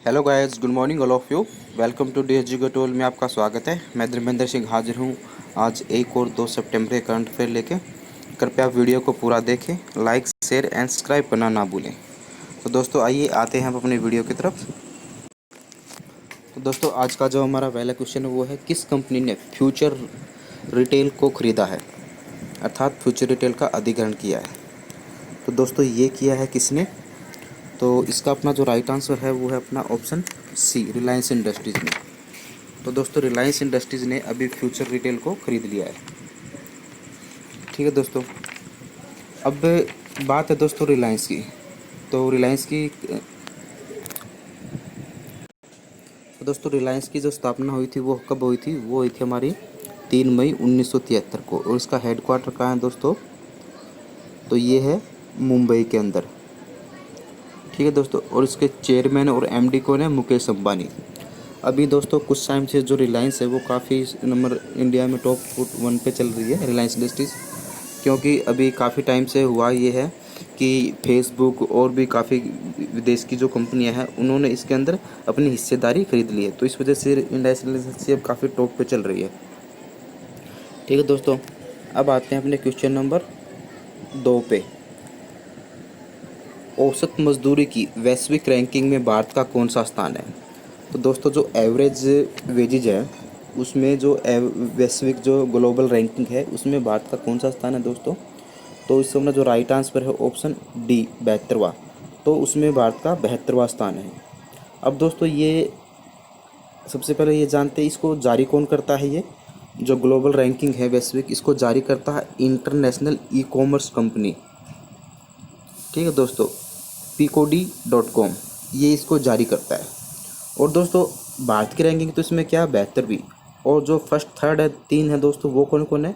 Hello guys, good morning all of you. Welcome to डी टोल में आपका स्वागत है। मैं धर्मेंद्र सिंह हाजिर हूँ आज 1 और 2 सितंबर के करंट अफेयर लेके। कृपया वीडियो को पूरा देखें, लाइक शेयर एंड सब्सक्राइब करना ना भूलें। तो दोस्तों आइए आते हैं हम अपनी वीडियो की तरफ। तो दोस्तों आज का जो हमारा पहला क्वेश्चन है वो है, किस कंपनी ने फ्यूचर रिटेल को ख़रीदा है, अर्थात फ्यूचर रिटेल का अधिग्रहण किया है। तो दोस्तों ये किया है किसने? तो इसका अपना जो राइट आंसर है वो है अपना ऑप्शन सी, रिलायंस इंडस्ट्रीज़ ने। तो दोस्तों रिलायंस इंडस्ट्रीज़ ने अभी फ्यूचर रिटेल को ख़रीद लिया है। ठीक है दोस्तों, अब बात है दोस्तों रिलायंस की। तो रिलायंस की जो स्थापना हुई थी वो कब हुई थी? वो हुई थी हमारी 3 मई 1973 को। और इसका हेडक्वार्टर कहाँ है दोस्तों? तो ये है मुंबई के अंदर। ठीक है दोस्तों, और इसके चेयरमैन और एमडी कौन है? मुकेश अंबानी। अभी दोस्तों कुछ टाइम से जो रिलायंस है वो काफ़ी नंबर इंडिया में टॉप 1 पे चल रही है, रिलायंस इंडस्ट्रीज़। क्योंकि अभी काफ़ी टाइम से हुआ ये है कि फेसबुक और भी काफ़ी विदेश की जो कंपनियां हैं उन्होंने इसके अंदर अपनी हिस्सेदारी खरीद ली है। तो इस वजह से रिलायंस इंडस्ट्रीज अब काफ़ी टॉप पे चल रही है। ठीक है दोस्तों, अब आते हैं अपने क्वेश्चन नंबर 2 पे। औसत मजदूरी की वैश्विक रैंकिंग में भारत का कौन सा स्थान है? तो दोस्तों जो एवरेज वेजेज है उसमें जो वैश्विक जो ग्लोबल रैंकिंग है उसमें भारत का कौन सा स्थान है दोस्तों? तो इससे अपना जो राइट आंसर है ऑप्शन डी, 72वां। तो उसमें भारत का 72वां स्थान है। अब दोस्तों ये सबसे पहले ये जानते हैं इसको जारी कौन करता है। ये जो ग्लोबल रैंकिंग है वैश्विक, इसको जारी करता है इंटरनेशनल ई कॉमर्स कंपनी। ठीक है दोस्तों, picodi.com ये इसको जारी करता है। और दोस्तों भारत की रैंकिंग तो इसमें क्या, 72वीं। और जो फर्स्ट थर्ड है 3 है दोस्तों, वो कौन कौन है?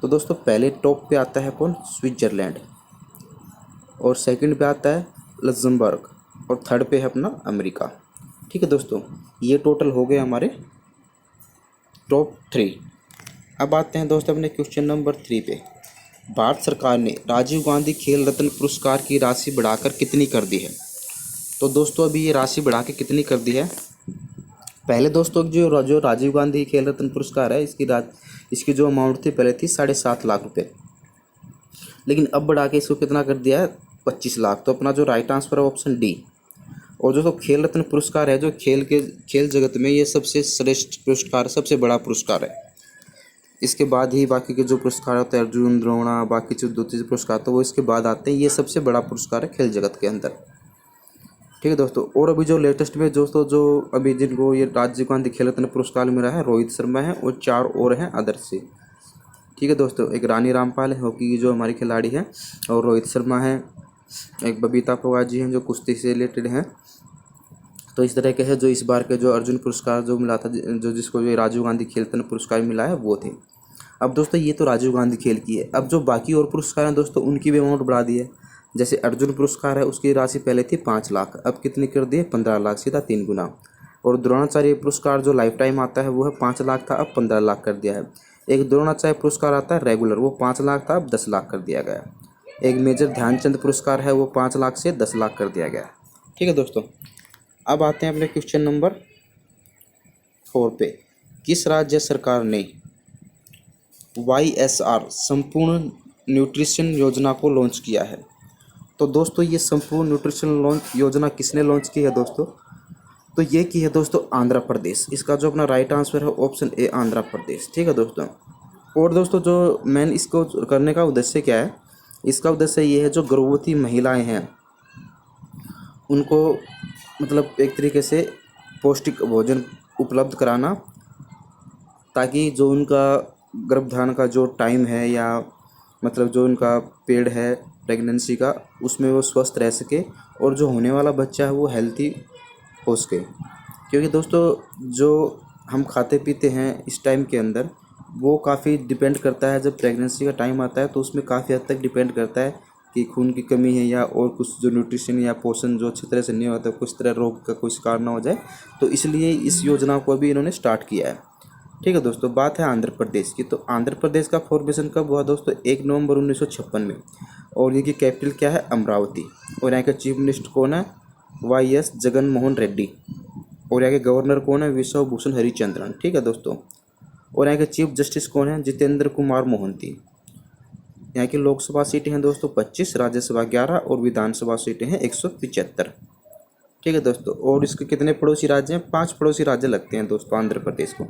तो दोस्तों पहले टॉप पे आता है कौन? स्विट्जरलैंड। और सेकंड पे आता है लग्जमबर्ग। और थर्ड पे है अपना अमेरिका। ठीक है दोस्तों, ये टोटल हो गए हमारे टॉप 3। अब आते हैं दोस्तों अपने क्वेश्चन नंबर 3 पे। भारत सरकार ने राजीव गांधी खेल रत्न पुरस्कार की राशि बढ़ाकर कितनी कर दी है? तो दोस्तों अभी ये राशि बढ़ा के कितनी कर दी है? पहले दोस्तों जो राजीव गांधी खेल रत्न पुरस्कार है इसकी जो अमाउंट थी पहले थी 7.5 लाख रुपए, लेकिन अब बढ़ा के इसको कितना कर दिया है? 25 लाख। तो अपना जो राइट आंसर है ऑप्शन डी। और जो खेल रत्न पुरस्कार है, जो खेल जगत में ये सबसे श्रेष्ठ पुरस्कार, सबसे बड़ा पुरस्कार है। इसके बाद ही बाकी के जो पुरस्कार होते हैं, अर्जुन, द्रोणा, बाकी जो 2-3 पुरस्कार, तो वो इसके बाद आते हैं। ये सबसे बड़ा पुरस्कार है खेल जगत के अंदर। ठीक है दोस्तों, और अभी जो लेटेस्ट में दोस्तों जो अभी जिनको ये राजीव गांधी खेल रत्न पुरस्कार मिला है, रोहित शर्मा है और 4 और हैं अदर से। ठीक है दोस्तों, एक रानी रामपाल है हॉकी की जो हमारी खिलाड़ी है, और रोहित शर्मा है, एक बबीता फोगाट जी हैं जो कुश्ती से रिलेटेड हैं। तो इस तरह के है जो इस बार के जो अर्जुन पुरस्कार जो मिला था, जो जिसको जो राजीव गांधी खेल रत्न पुरस्कार मिला है वो थे। अब दोस्तों ये तो राजीव गांधी खेल की है। अब जो बाकी और पुरस्कार हैं दोस्तों उनकी भी अमाउंट बढ़ा दी है। जैसे अर्जुन पुरस्कार है उसकी राशि पहले थी 5 लाख, अब कितनी कर दी है? 15 लाख, सीधा 3 गुना। और द्रोणाचार्य पुरस्कार जो लाइफ टाइम आता है वो है 5 लाख था, अब 15 लाख कर दिया है। एक द्रोणाचार्य पुरस्कार आता है रेगुलर, वो 5 लाख था, अब 10 लाख कर दिया गया। एक मेजर ध्यानचंद पुरस्कार है वो 5 लाख से 10 लाख कर दिया गया। ठीक है दोस्तों, अब आते हैं अपने क्वेश्चन नंबर 4 पे। किस राज्य सरकार ने YSR संपूर्ण न्यूट्रिशन योजना को लॉन्च किया है? तो दोस्तों ये संपूर्ण न्यूट्रिशन योजना किसने लॉन्च की है दोस्तों? तो ये की है दोस्तों आंध्र प्रदेश। इसका जो अपना राइट आंसर है ऑप्शन ए, आंध्र प्रदेश। ठीक है दोस्तों, और दोस्तों जो मेन इसको करने का उद्देश्य क्या है? इसका उद्देश्य ये है जो गर्भवती महिलाएं हैं उनको मतलब एक तरीके से पौष्टिक भोजन उपलब्ध कराना, ताकि जो उनका गर्भधारण का जो टाइम है या मतलब जो उनका पीरियड है प्रेगनेंसी का, उसमें वो स्वस्थ रह सके और जो होने वाला बच्चा है वो हेल्थी हो सके। क्योंकि दोस्तों जो हम खाते पीते हैं इस टाइम के अंदर वो काफ़ी डिपेंड करता है, जब प्रेगनेंसी का टाइम आता है तो उसमें काफ़ी हद तक डिपेंड करता है कि खून की कमी है या और कुछ जो न्यूट्रिशन या पोषण जो अच्छी तरह से नहीं होता, कुछ तरह रोग का कोई शिकार ना हो जाए। तो इसलिए इस योजना को भी इन्होंने स्टार्ट किया है। ठीक है दोस्तों, बात है आंध्र प्रदेश की। तो आंध्र प्रदेश का फॉर्मेशन कब हुआ दोस्तों? 1 नवंबर 1956 में। और इनकी कैपिटल क्या है? अमरावती। और यहाँ के चीफ मिनिस्टर कौन है? Y S Jagan Mohan Reddy. और यहाँ के गवर्नर कौन है? विश्व भूषण हरिचंद्रन। ठीक है दोस्तों। और यहाँ के चीफ जस्टिस कौन है? जितेंद्र कुमार मोहंती। यहाँ की लोकसभा सीटें हैं दोस्तों 25, राज्यसभा 11 और विधानसभा सीटें हैं 175। ठीक है दोस्तों। और इसके कितने पड़ोसी राज्य हैं? 5 पड़ोसी राज्य लगते हैं दोस्तों आंध्र प्रदेश को।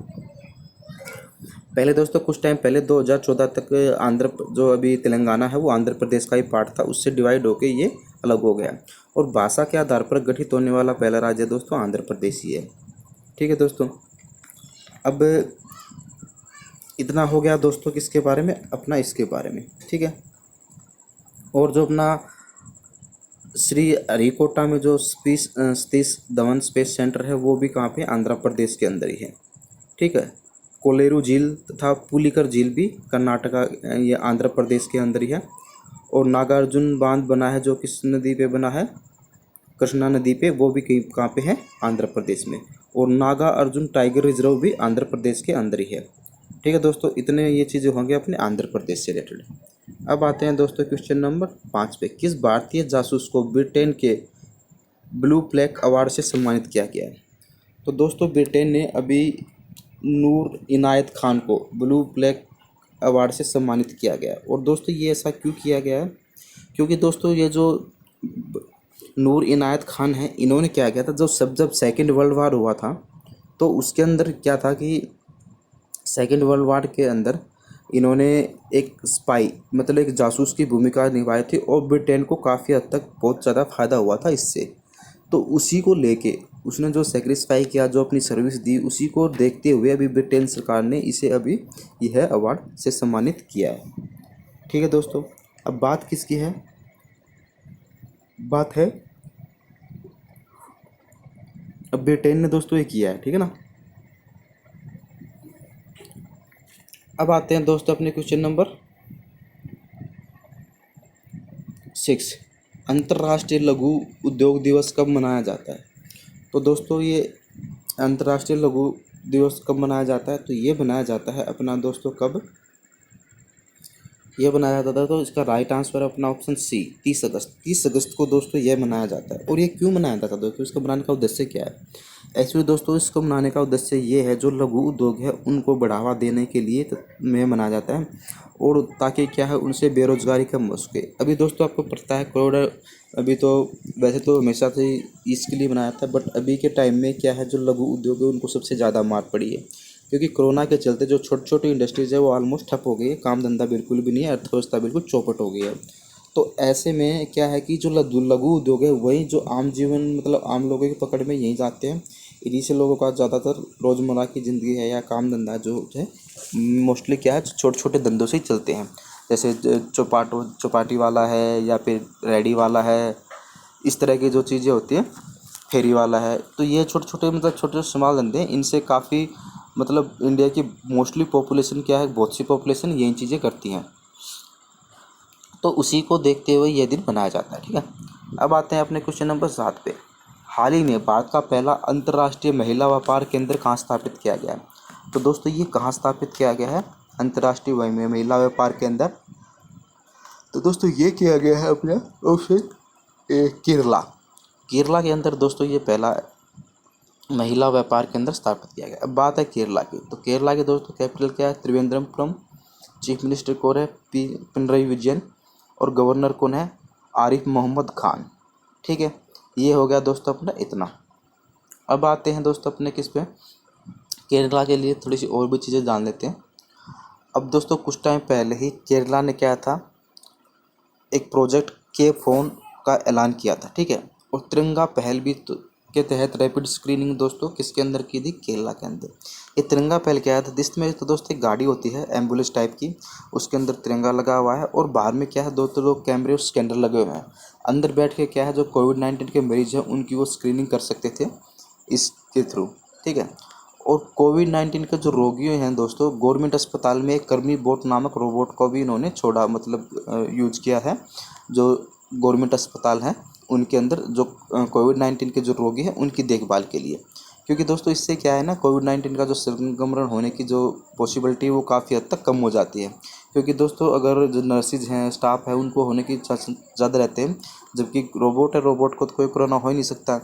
पहले दोस्तों कुछ टाइम पहले 2014 तक जो अभी तेलंगाना है वो आंध्र प्रदेश का ही पार्ट था, उससे डिवाइड होके ये अलग हो गया। और भाषा के आधार पर गठित होने वाला पहला राज्य दोस्तों आंध्र प्रदेश ही है। ठीक है दोस्तों। अब इतना हो गया दोस्तों किसके बारे में? अपना इसके बारे में। ठीक है। और जो अपना श्री हरिकोटा में जो सतीश धवन स्पेस सेंटर है वो भी कहाँ पे? आंध्र प्रदेश के अंदर ही है। ठीक है। कोलेरू झील तथा पुलिकर झील भी कर्नाटका ये आंध्र प्रदेश के अंदर ही है। और नागार्जुन बांध बना है जो किस नदी पे बना है? कृष्णा नदी पे, वो भी कहाँ पे है? आंध्र प्रदेश में। और नागा अर्जुन टाइगर रिजर्व भी आंध्र प्रदेश के अंदर ही है। ठीक है दोस्तों। इतने ये चीज़ें होंगे अपने आंध्र प्रदेश से रिलेटेड। अब आते हैं दोस्तों क्वेश्चन नंबर 5 पे। किस भारतीय जासूस को ब्रिटेन के ब्लू प्लेक अवार्ड से सम्मानित किया गया है? तो दोस्तों ब्रिटेन ने अभी नूर इनायत खान को ब्लू प्लेक अवार्ड से सम्मानित किया गया है। और दोस्तों ये ऐसा क्यों किया गया है? क्योंकि दोस्तों ये जो नूर इनायत खान है, इन्होंने क्या किया था, जब सेकेंड वर्ल्ड वार हुआ था तो उसके अंदर क्या था कि सेकेंड वर्ल्ड वार के अंदर इन्होंने एक स्पाई मतलब एक जासूस की भूमिका निभाई थी और ब्रिटेन को काफ़ी हद तक बहुत ज़्यादा फ़ायदा हुआ था इससे। तो उसी को लेके उसने जो सेक्रीफाई किया, जो अपनी सर्विस दी, उसी को देखते हुए अभी ब्रिटेन सरकार ने इसे अभी यह अवार्ड से सम्मानित किया है। ठीक है दोस्तों। अब बात किसकी है? बात है अब ब्रिटेन ने दोस्तों ये किया है। ठीक है ना। अब आते हैं दोस्तों अपने क्वेश्चन नंबर 6। अंतर्राष्ट्रीय लघु उद्योग दिवस कब मनाया जाता है? तो दोस्तों ये अंतर्राष्ट्रीय लघु दिवस कब मनाया जाता है? तो ये मनाया जाता है अपना दोस्तों कब ये बनाया जाता था? तो इसका राइट आंसर है अपना ऑप्शन सी, 30 अगस्त को दोस्तों ये मनाया जाता है। और ये क्यों मनाया जाता है दोस्तों? इसको मनाने का उद्देश्य क्या है? एक्चुअली दोस्तों इसको मनाने का उद्देश्य ये है, जो लघु उद्योग है उनको बढ़ावा देने के लिए में मनाया जाता है। और ताकि क्या है, उनसे बेरोजगारी कम हो सके। अभी दोस्तों आपको पता है कोरोना, अभी तो वैसे तो हमेशा से इसके लिए बनाया था, बट अभी के टाइम में क्या है, जो लघु उद्योग है उनको सबसे ज़्यादा मार पड़ी है। क्योंकि कोरोना के चलते जो छोटी छोटी इंडस्ट्रीज़ है वो ऑलमोस्ट ठप हो गई है, काम धंधा बिल्कुल भी नहीं है, अर्थव्यवस्था बिल्कुल चौपट हो गई है। तो ऐसे में क्या है कि जो लघु उद्योग है वही जो आम जीवन मतलब आम लोगों की पकड़ में यहीं जाते हैं। इन्हीं से लोगों का ज़्यादातर रोज़मर्रा की ज़िंदगी है या काम धंधा जो है मोस्टली क्या है, छोटे छोटे धंधों से ही चलते हैं। जैसे चौपाटी वाला है या फिर रेडी वाला है, इस तरह की जो चीज़ें होती हैं, फेरी वाला है। तो ये छोटे छोटे मतलब छोटे स्मॉल धंधे हैं, इनसे काफ़ी मतलब इंडिया की मोस्टली पॉपुलेशन क्या है, बहुत सी पॉपुलेशन यही चीज़ें करती हैं। तो उसी को देखते हुए यह दिन मनाया जाता है। ठीक है। अब आते हैं अपने क्वेश्चन नंबर 7 पे। हाल ही में भारत का पहला अंतर्राष्ट्रीय महिला व्यापार केंद्र कहाँ स्थापित किया गया है? तो दोस्तों ये कहाँ स्थापित किया गया है अंतर्राष्ट्रीय महिला व्यापार केंद्र? तो दोस्तों ये किया गया है अपने ऑप्शन केरला। केरला के अंदर दोस्तों ये पहला महिला व्यापार केंद्र स्थापित किया गया। अब बात है केरला की। तो केरला के दोस्तों कैपिटल क्या है? त्रिवेंद्रपुरम। चीफ मिनिस्टर कौन है? पिनरई विजयन। और गवर्नर कौन है? आरिफ मोहम्मद खान। ठीक है। ये हो गया दोस्तों अपना इतना। अब आते हैं दोस्तों अपने किस पे, केरला के लिए थोड़ी सी और भी चीज़ें जान लेते हैं। अब दोस्तों कुछ टाइम पहले ही केरला ने क्या था, एक प्रोजेक्ट के फोन का ऐलान किया था। ठीक है। और तिरंगा पहल भी के तहत रैपिड स्क्रीनिंग दोस्तों किसके अंदर की थी? केरला के अंदर। ये तिरंगा पहल क्या है, जिसमें तो दोस्तों एक गाड़ी होती है एम्बुलेंस टाइप की, उसके अंदर तिरंगा लगा हुआ है और बाहर में क्या है, दो तो लोग कैमरे और स्कैनर लगे हुए हैं। अंदर बैठ के क्या है, जो कोविड-19 के मरीज हैं उनकी वो स्क्रीनिंग कर सकते थे इसके थ्रू। ठीक है। और कोविड-19 के जो रोगी हैं दोस्तों, गवर्नमेंट अस्पताल में एक कर्मी बोट नामक रोबोट को भी इन्होंने छोड़ा मतलब यूज किया है। जो गवर्नमेंट अस्पताल हैं उनके अंदर जो कोविड-19 के जो रोगी हैं उनकी देखभाल के लिए। क्योंकि दोस्तों इससे क्या है ना, कोविड-19 का जो संक्रमण होने की जो पॉसिबिलिटी है वो काफ़ी हद तक कम हो जाती है। क्योंकि दोस्तों अगर जो नर्सिज़ हैं, स्टाफ है, उनको होने की चांस ज़्यादा रहते हैं, जबकि रोबोट है, रोबोट को तो कोई कोरोना हो ही नहीं सकता।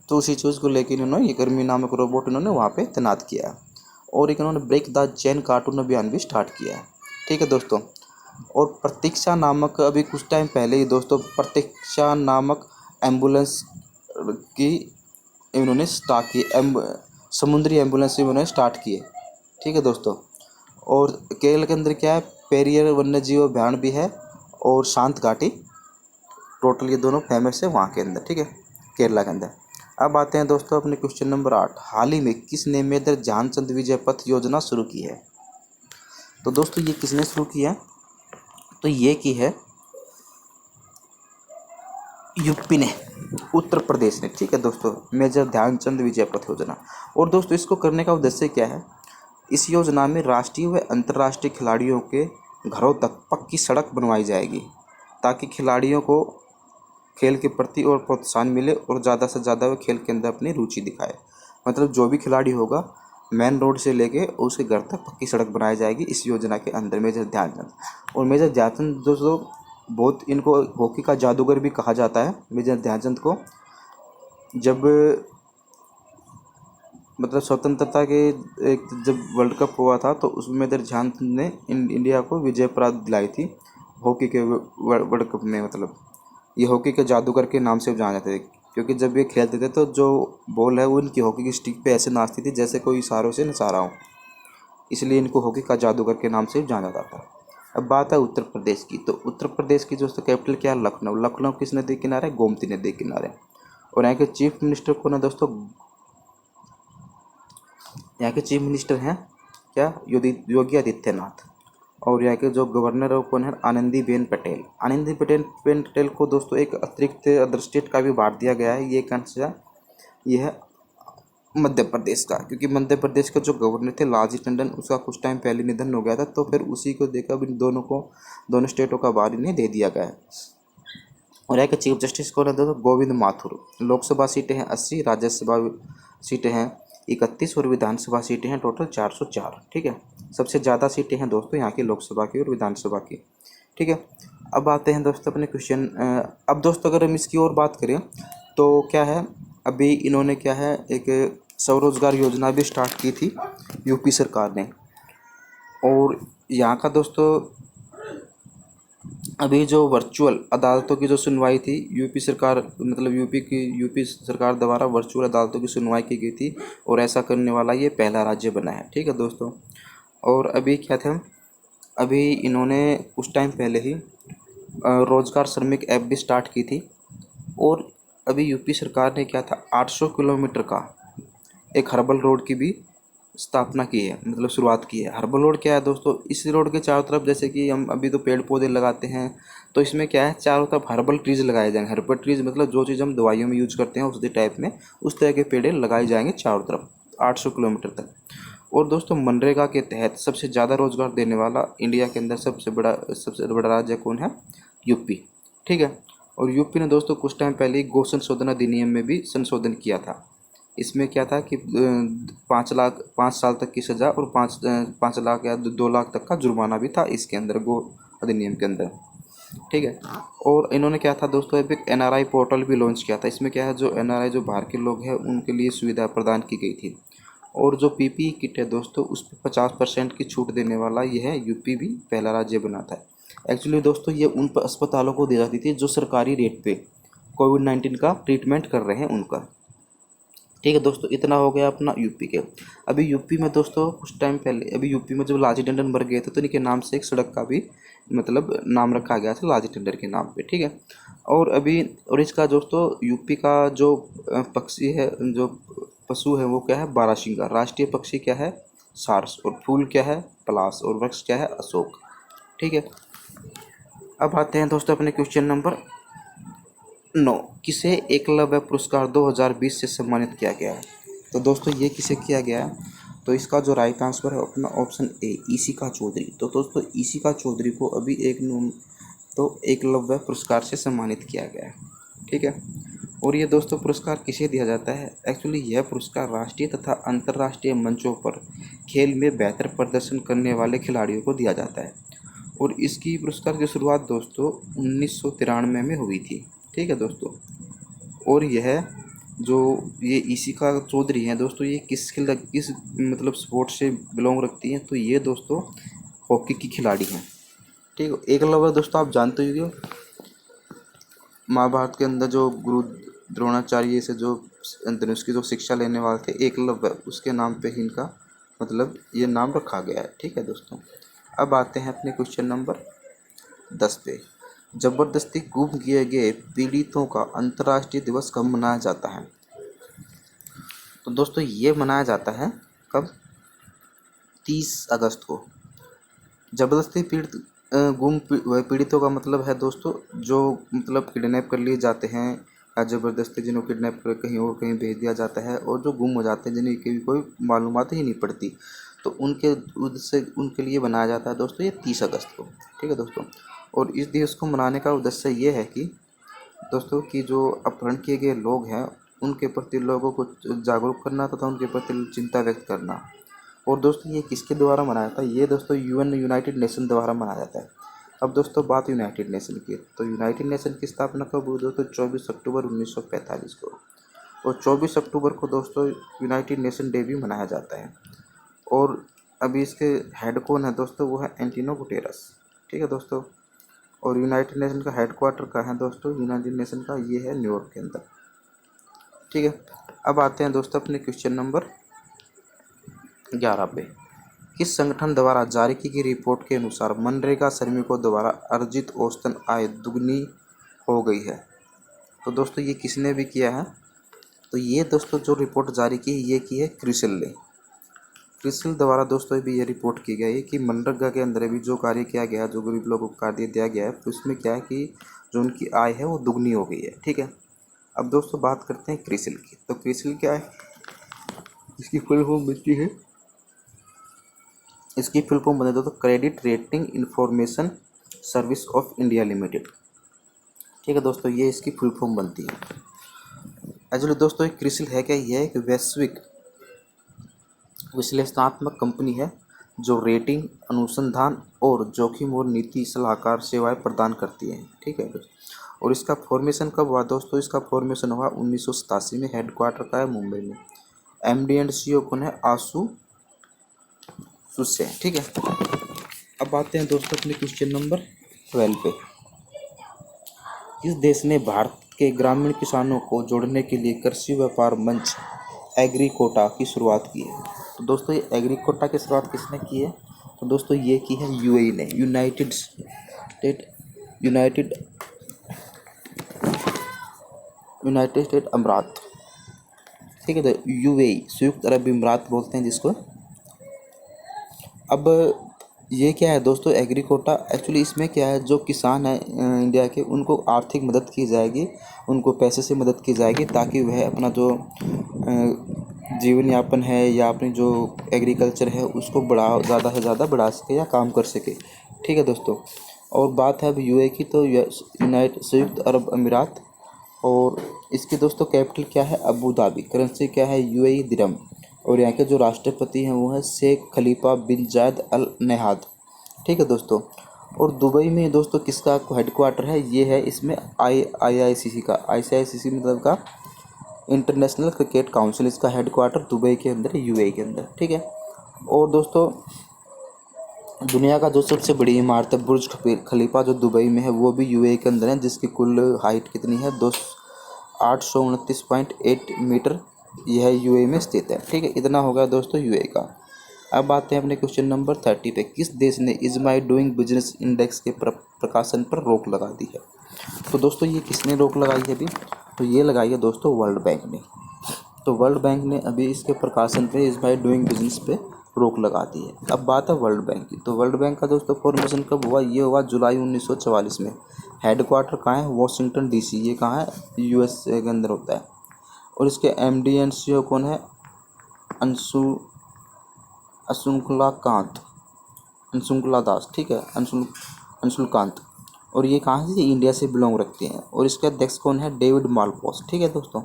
तो उसी चीज़ को लेके इन्होंने ये गर्मी नामक रोबोट इन्होंने वहाँ पे तैनात किया है। और एक इन्होंने ब्रेक द चेन कार्टून अभियान भी स्टार्ट किया है। ठीक है दोस्तों। और प्रतीक्षा नामक, अभी कुछ टाइम पहले ही दोस्तों प्रतीक्षा नामक एम्बुलेंस की इन्होंने स्टार्ट की, समुद्री एम्बुलेंस इन्होंने स्टार्ट की है। ठीक है दोस्तों। और केरल के अंदर क्या है, पेरियर वन्य जीव अभ्यारण्य भी है और शांत घाटी, टोटल ये दोनों फेमस है वहाँ के अंदर। ठीक है, केरला के अंदर। अब आते हैं दोस्तों अपने क्वेश्चन नंबर 8, हाल ही में किसने मेजर ध्यानचंद विजय पथ योजना शुरू की है? तो दोस्तों ये किसने शुरू की है? तो ये की है यूपी ने, उत्तर प्रदेश ने। ठीक है दोस्तों, मेजर ध्यानचंद विजय पथ योजना। और दोस्तों इसको करने का उद्देश्य क्या है? इस योजना में राष्ट्रीय व अंतर्राष्ट्रीय खिलाड़ियों के घरों तक पक्की सड़क बनवाई जाएगी, ताकि खिलाड़ियों को खेल के प्रति और प्रोत्साहन मिले और ज़्यादा से ज़्यादा वो खेल के अंदर अपनी रुचि दिखाए। मतलब जो भी खिलाड़ी होगा, मेन रोड से लेके उसके घर तक पक्की सड़क बनाई जाएगी इस योजना के अंदर, मेजर ध्यानचंद। और मेजर ध्यानचंद दोस्तों बहुत, इनको हॉकी का जादूगर भी कहा जाता है मेजर ध्यानचंद को। जब मतलब स्वतंत्रता के एक जब वर्ल्ड कप हुआ था तो उसमें मेजर ध्यानचंद ने इंडिया को विजय प्राप्त दिलाई थी हॉकी के वर्ल्ड कप में। मतलब ये हॉकी के जादूगर के नाम से जाने जाते थे, क्योंकि जब ये खेलते थे तो जो बॉल है वो इनकी हॉकी की स्टिक पे ऐसे नाचती थी जैसे कोई इशारों से नचा रहा हो, इसलिए इनको हॉकी का जादूगर के नाम से जाना जाता है। अब बात है उत्तर प्रदेश की। तो उत्तर प्रदेश की दोस्तों कैपिटल क्या है? लखनऊ। लखनऊ किस नदी के किनारे? गोमती नदी के किनारे। और यहाँ के चीफ मिनिस्टर कौन है दोस्तों? यहाँ के चीफ मिनिस्टर हैं क्या? योगी आदित्यनाथ। और यहाँ के जो गवर्नर है वो कौन है? आनंदीबेन पटेल। आनंदीबेन पटेल को दोस्तों एक अतिरिक्त अदर स्टेट का भी बांट दिया गया है। ये कौन सा? ये है मध्य प्रदेश का, क्योंकि मध्य प्रदेश के जो गवर्नर थे लालजी टंडन, उसका कुछ टाइम पहले निधन हो गया था, तो फिर उसी को देखकर इन दोनों स्टेटों का बार इन्हें दे दिया गया है। और यहाँ के चीफ जस्टिस कौन है दोस्तों? गोविंद माथुर। लोकसभा सीटें हैं 80, राज्यसभा सीटें हैं 31 और विधानसभा सीटें हैं टोटल 404। ठीक है, सबसे ज़्यादा सीटें हैं दोस्तों यहाँ की लोकसभा की और विधानसभा की। ठीक है, अब आते हैं दोस्तों अपने क्वेश्चन। अब दोस्तों अगर हम इसकी और बात करें तो क्या है, अभी इन्होंने क्या है एक स्वरोजगार योजना भी स्टार्ट की थी यूपी सरकार ने। और यहाँ का दोस्तों अभी जो वर्चुअल अदालतों की जो सुनवाई थी यूपी सरकार, मतलब यूपी सरकार द्वारा वर्चुअल अदालतों की सुनवाई की गई थी, और ऐसा करने वाला ये पहला राज्य बना है। ठीक है दोस्तों। और अभी क्या था, अभी इन्होंने कुछ टाइम पहले ही रोजगार श्रमिक ऐप भी स्टार्ट की थी। और अभी यूपी सरकार ने क्या था 800 किलोमीटर का एक हर्बल रोड की भी स्थापना की है, मतलब शुरुआत की है। हर्बल रोड क्या है दोस्तों? इस रोड के चारों तरफ, जैसे कि हम अभी तो पेड़ पौधे लगाते हैं, तो इसमें क्या है चारों तरफ हर्बल ट्रीज लगाए जाएंगे। हर्बल ट्रीज मतलब जो चीज़ हम दवाइयों में यूज करते हैं उसी टाइप में उस तरह के पेड़ लगाए जाएंगे चारों तरफ 800 किलोमीटर तक। और दोस्तों मनरेगा के तहत सबसे ज़्यादा रोजगार देने वाला इंडिया के अंदर सबसे बड़ा राज्य कौन है? यूपी। ठीक है। और यूपी ने दोस्तों कुछ टाइम पहले गो संशोधन अधिनियम में भी संशोधन किया था। इसमें क्या था कि 5 साल तक की सज़ा और 5 लाख या 2 लाख तक का जुर्माना भी था इसके अंदर, गो अधिनियम के अंदर। ठीक है। और इन्होंने क्या था दोस्तों एक एनआरआई पोर्टल भी लॉन्च किया था। इसमें क्या है जो एनआरआई जो बाहर के लोग हैं उनके लिए सुविधा प्रदान की गई थी। और जो पीपीई किट है दोस्तों उस पर 50% की छूट देने वाला यह है यूपी भी पहला राज्य बनाता है। एक्चुअली दोस्तों ये उन अस्पतालों को दी जाती थी जो सरकारी रेट पे कोविड-19 का ट्रीटमेंट कर रहे हैं उनका। ठीक है दोस्तों, इतना हो गया अपना यूपी के। अभी यूपी में दोस्तों कुछ टाइम पहले अभी यूपी में जब लालजी टंडन मर गए थे तो इनके नाम से एक सड़क का भी मतलब नाम रखा गया था लालजी टंडन के नाम पे। ठीक है। और अभी और इसका दोस्तों यूपी का जो पक्षी है, जो पशु है वो क्या है? बारहसिंगा। राष्ट्रीय पक्षी क्या है? सारस। और फूल क्या है? पलाश। और वृक्ष क्या है? अशोक। ठीक है। अब आते हैं दोस्तों अपने क्वेश्चन नंबर 9, किसे एकलव्य पुरस्कार 2020 से सम्मानित किया गया है? तो दोस्तों ये किसे किया गया है? तो इसका जो राइट आंसर है अपना ऑप्शन ए, ईशिका चौधरी। तो दोस्तों ईशिका चौधरी को अभी एकलव्य पुरस्कार से सम्मानित किया गया है। ठीक है। और ये दोस्तों पुरस्कार किसे दिया जाता है? एक्चुअली यह पुरस्कार राष्ट्रीय तथा अंतर्राष्ट्रीय मंचों पर खेल में बेहतर प्रदर्शन करने वाले खिलाड़ियों को दिया जाता है। और इसकी पुरस्कार की शुरुआत दोस्तों 1993 में हुई थी। ठीक है दोस्तों। और यह जो ये ईशिका चौधरी हैं दोस्तों, ये किस मतलब स्पोर्ट से बिलोंग रखती हैं? तो ये दोस्तों हॉकी की खिलाड़ी हैं। ठीक है। एकलव्य दोस्तों आप जानते ही हो, महाभारत के अंदर जो गुरु द्रोणाचार्य से जो धनुष की जो शिक्षा लेने वाले थे एकलव्य, उसके नाम पे ही इनका मतलब ये नाम रखा गया है। ठीक है दोस्तों। अब आते हैं अपने क्वेश्चन नंबर 10 पे। जबरदस्ती गुम किए गए पीड़ितों का अंतर्राष्ट्रीय दिवस कब मनाया जाता है? तो दोस्तों ये मनाया जाता है कब? 30 अगस्त को। जबरदस्ती पीड़ितों का मतलब है दोस्तों जो मतलब किडनैप कर लिए जाते हैं या ज़बरदस्ती जिन्हें किडनैप कर कहीं और कहीं भेज दिया जाता है और जो गुम हो जाते हैं जिन्हें की कोई मालूमात ही नहीं पड़ती, तो उनके लिए बनाया जाता है दोस्तों ये 30 अगस्त को। ठीक है दोस्तों। और इस दिवस को मनाने का उद्देश्य ये है कि दोस्तों कि जो अपहरण किए गए लोग हैं उनके प्रति लोगों को जागरूक करना तथा उनके प्रति चिंता व्यक्त करना। और दोस्तों ये किसके द्वारा मनाया जाता है? ये दोस्तों यूनाइटेड नेशन द्वारा मनाया जाता है। अब दोस्तों बात यूनाइटेड नेशन की, तो यूनाइटेड नेशन की स्थापना कब हुई दोस्तों? 24 अक्टूबर 1945 को। और 24 अक्टूबर को दोस्तों यूनाइटेड नेशन डे भी मनाया जाता है। और अभी इसके हेड कौन है दोस्तों? वो है एंटोनियो गुटेरेस। ठीक है दोस्तों। और यूनाइटेड नेशन का हेडक्वार्टर कहाँ है दोस्तों? यूनाइटेड नेशन का ये है न्यूयॉर्क के अंदर। ठीक है। अब आते हैं दोस्तों अपने क्वेश्चन नंबर 11 पे। किस संगठन द्वारा जारी की गई रिपोर्ट के अनुसार मनरेगा श्रमिकों द्वारा अर्जित औसतन आय दुगनी हो गई है? तो दोस्तों ये किसने भी किया है? तो ये दोस्तों जो रिपोर्ट जारी की ये की है क्रिसिल ने। क्रिसिल द्वारा दोस्तों भी ये रिपोर्ट की गई है कि मनरेगा के अंदर भी जो कार्य किया गया, जो गरीब लोगों को कार्य दिया गया है, तो उसमें क्या है कि जो उनकी आय है वो दुगनी हो गई है। ठीक है। अब दोस्तों बात करते हैं क्रिसिल की। तो क्रिसिल क्या है? इसकी फुल फॉर्म बनती है, इसकी फुल फॉर्म बता दो तो credit rating information service of India limited. ठीक है दोस्तों, ये इसकी फुल फॉर्म बनती है। एक्चुअली दोस्तों एक क्रिसिल है क्या? यह एक वैश्विक विश्लेषणात्मक कंपनी है जो रेटिंग, अनुसंधान और जोखिम और नीति सलाहकार सेवाएं प्रदान करती है। ठीक है दोस्तों। और इसका फॉर्मेशन कब हुआ दोस्तों? इसका फॉर्मेशन हुआ 1987 में। हेडक्वार्टर का है मुंबई में। MD एंड CEO कौन है? आशु सुसे। ठीक है। अब आते हैं दोस्तों अपने क्वेश्चन नंबर 12 पे। किस देश ने भारत के ग्रामीण किसानों को जोड़ने के लिए कृषि व्यापार मंच एग्रीकोटा की शुरुआत की है? तो दोस्तों ये एग्रीकोटा की शुरुआत किसने की है? तो दोस्तों ये की है UAE ने, यूनाइटेड स्टेट अमीरात। ठीक है। तो UAE संयुक्त अरब अमीरात बोलते हैं जिसको। अब ये क्या है दोस्तों एग्रीकोटा? एक्चुअली इसमें क्या है, जो किसान है इंडिया के, उनको आर्थिक मदद की जाएगी, उनको पैसे से मदद की जाएगी ताकि वह अपना जो जीवन यापन है या अपनी जो एग्रीकल्चर है उसको ज़्यादा से ज़्यादा बढ़ा सके या काम कर सके। ठीक है दोस्तों। और बात है अब UAE की, तो संयुक्त अरब अमीरात। और इसकी दोस्तों कैपिटल क्या है? Abu Dhabi. करेंसी क्या है? UAE दिरहम। और यहाँ के जो राष्ट्रपति हैं वो है शेख खलीफा बिन जायद अल नहाद। ठीक है दोस्तों। और दुबई में दोस्तों किसका हेडक्वार्टर है? ये है इसमें ICC का, ICC मतलब का इंटरनेशनल क्रिकेट काउंसिल, इसका हेडक्वार्टर दुबई के अंदर है, UAE के अंदर। ठीक है। और दोस्तों दुनिया का जो सबसे बड़ी इमारत है बुर्ज खलीफा जो दुबई में है वो भी UAE के अंदर है, जिसकी कुल हाइट कितनी है? 829.8 मीटर। यह UAE में स्थित है। ठीक है। इतना हो गया दोस्तों UAE का। अब आते हैं अपने क्वेश्चन नंबर 30 पे। किस देश ने is my doing business index के प्रकाशन पर रोक लगा दी है? तो दोस्तों ये किसने रोक लगाई है अभी? तो ये लगाई है दोस्तों वर्ल्ड बैंक ने। तो वर्ल्ड बैंक ने अभी इसके प्रकाशन पे इज माई डूइंग बिजनेस पे रोक लगा दी है। अब बात है वर्ल्ड बैंक की। तो वर्ल्ड बैंक का दोस्तों फॉर्मेशन कब हुआ? ये हुआ जुलाई 1944 में। हेडक्वार्टर कहाँ है? Washington DC। ये कहाँ है? USA के अंदर होता है। और इसके MD एंड CEO कौन है? अंशुला दास। ठीक है। अंशुलकांत। और ये कहाँ से, इंडिया से बिलोंग रखती हैं। और इसके अध्यक्ष कौन है, डेविड मालपास। ठीक है दोस्तों,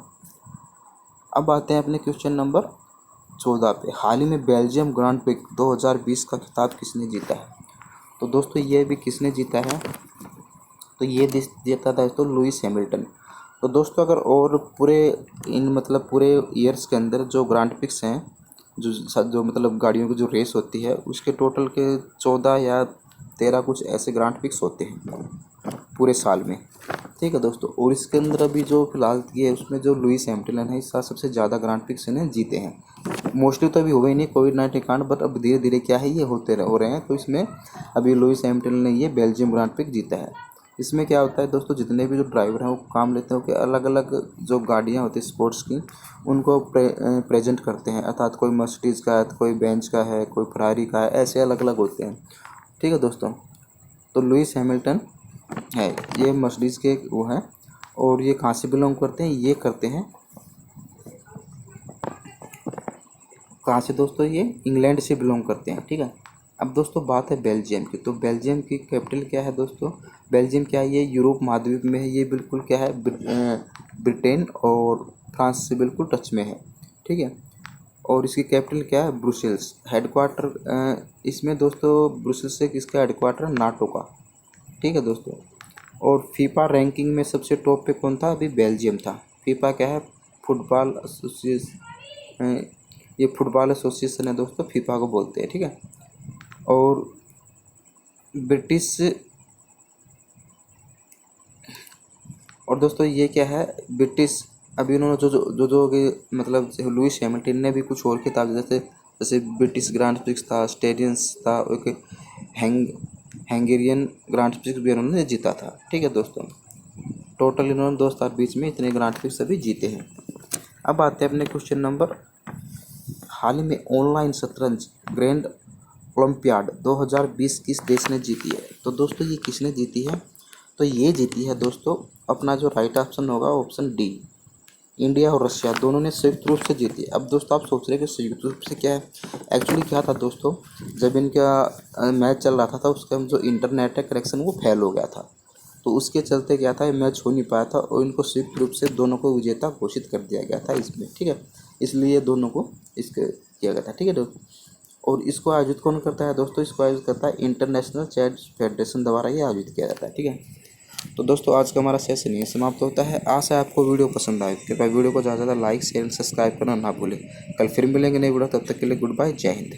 अब आते हैं अपने क्वेश्चन नंबर 14 पे। हाल ही में बेल्जियम ग्रांड प्रिक्स 2020 का खिताब किसने जीता है? तो दोस्तों ये भी किसने जीता है, तो ये जीता था दोस्तों लुइस हैमिल्टन। तो दोस्तों अगर और पूरे इन मतलब पूरे ईयर्स के अंदर जो ग्रांड प्रिक्स हैं, जो मतलब गाड़ियों की जो रेस होती है, उसके टोटल के 14 या 13 कुछ ऐसे ग्रांड प्रिक्स होते हैं पूरे साल में। ठीक है दोस्तों, और इसके अंदर अभी जो फिलहाल की है उसमें जो लुइस हैमिल्टन है, इस साल सबसे ज़्यादा ग्रांड प्रिक्स इन्हें जीते हैं। मोस्टली तो अभी हुए ही नहीं कोविड-19 कांड, बट अब धीरे धीरे क्या है ये हो रहे हैं। तो इसमें अभी लुइस हैमिल्टन ने ये बेल्जियम ग्रांड प्रिक्स जीता है। इसमें क्या होता है दोस्तों, जितने भी जो ड्राइवर हैं वो काम लेते हैं कि अलग अलग जो गाड़ियाँ होती हैं स्पोर्ट्स की, उनको प्रेजेंट करते हैं। अर्थात कोई मर्सिडीज़ का है, तो कोई बेंज का है, कोई फरारी का है, ऐसे अलग अलग होते हैं। ठीक है दोस्तों, तो लुइस हैमिल्टन है, ये मर्सिडीज़ के वो हैं। और ये कहाँ से बिलोंग करते हैं, ये करते हैं कहाँ से दोस्तों, ये इंग्लैंड से बिलोंग करते हैं। ठीक है, अब दोस्तों बात है बेल्जियम की। तो बेल्जियम की कैपिटल क्या है दोस्तों, बेल्जियम क्या है, ये यूरोप महाद्वीप में है। ये बिल्कुल क्या है, ब्रिटेन और फ्रांस से बिल्कुल टच में है। ठीक है, और इसकी कैपिटल क्या है, ब्रुसेल्स। हेडक्वार्टर इसमें दोस्तों ब्रुसेल्स से किसका हेडक्वार्टर, नाटो का। ठीक है दोस्तों, और फीफा रैंकिंग में सबसे टॉप पे कौन था, अभी बेल्जियम था। फीफा क्या है, फुटबॉल एसोसिएशन, ये फुटबॉल एसोसिएशन है दोस्तों, फीफा को बोलते हैं। ठीक है, और ब्रिटिश, और दोस्तों ये क्या है, ब्रिटिश। अभी उन्होंने जो कि मतलब लुइस हैमिल्टन ने भी कुछ और खिताब, जैसे जैसे ब्रिटिश ग्रांड प्रिक्स था, स्टेडियंस था, एक हैंगेरियन ग्रांड प्रिक्स भी उन्होंने जीता था। ठीक है दोस्तों, टोटल इन्होंने 2020 में इतने ग्रांड प्रिक्स अभी जीते हैं। अब आते हैं अपने क्वेश्चन नंबर, हाल ही में ऑनलाइन शतरंज ग्रैंड ओलंपियाड 2020 किस देश ने जीती है? तो दोस्तों ये किसने जीती है, तो ये जीती है दोस्तों, अपना जो राइट ऑप्शन होगा ऑप्शन डी, इंडिया और रशिया दोनों ने संयुक्त रूप से जीती है। अब दोस्तों आप सोच रहे हैं कि संयुक्त रूप से क्या है, एक्चुअली क्या था दोस्तों, जब इनका मैच चल रहा था उसका जो इंटरनेट है कनेक्शन वो फेल हो गया था। तो उसके चलते क्या था, ये मैच हो नहीं पाया था, और इनको संयुक्त रूप से दोनों को विजेता घोषित कर दिया गया था इसमें। ठीक है, इसलिए दोनों को इसके किया गया था। ठीक है दोस्तों, और इसको आयोजित कौन करता है दोस्तों, इसको आयोजित करता है इंटरनेशनल चेस फेडरेशन द्वारा ये आयोजित किया जाता है। ठीक है, तो दोस्तों आज का हमारा सेशन ये समाप्त होता है। आशा है आपको वीडियो पसंद आए। कृपया वीडियो को ज़्यादा से ज़्यादा लाइक शेयर एंड सब्सक्राइब करना ना भूलें। कल फिर मिलेंगे नई वीडियो, तब तक के लिए गुड बाय, जय हिंद।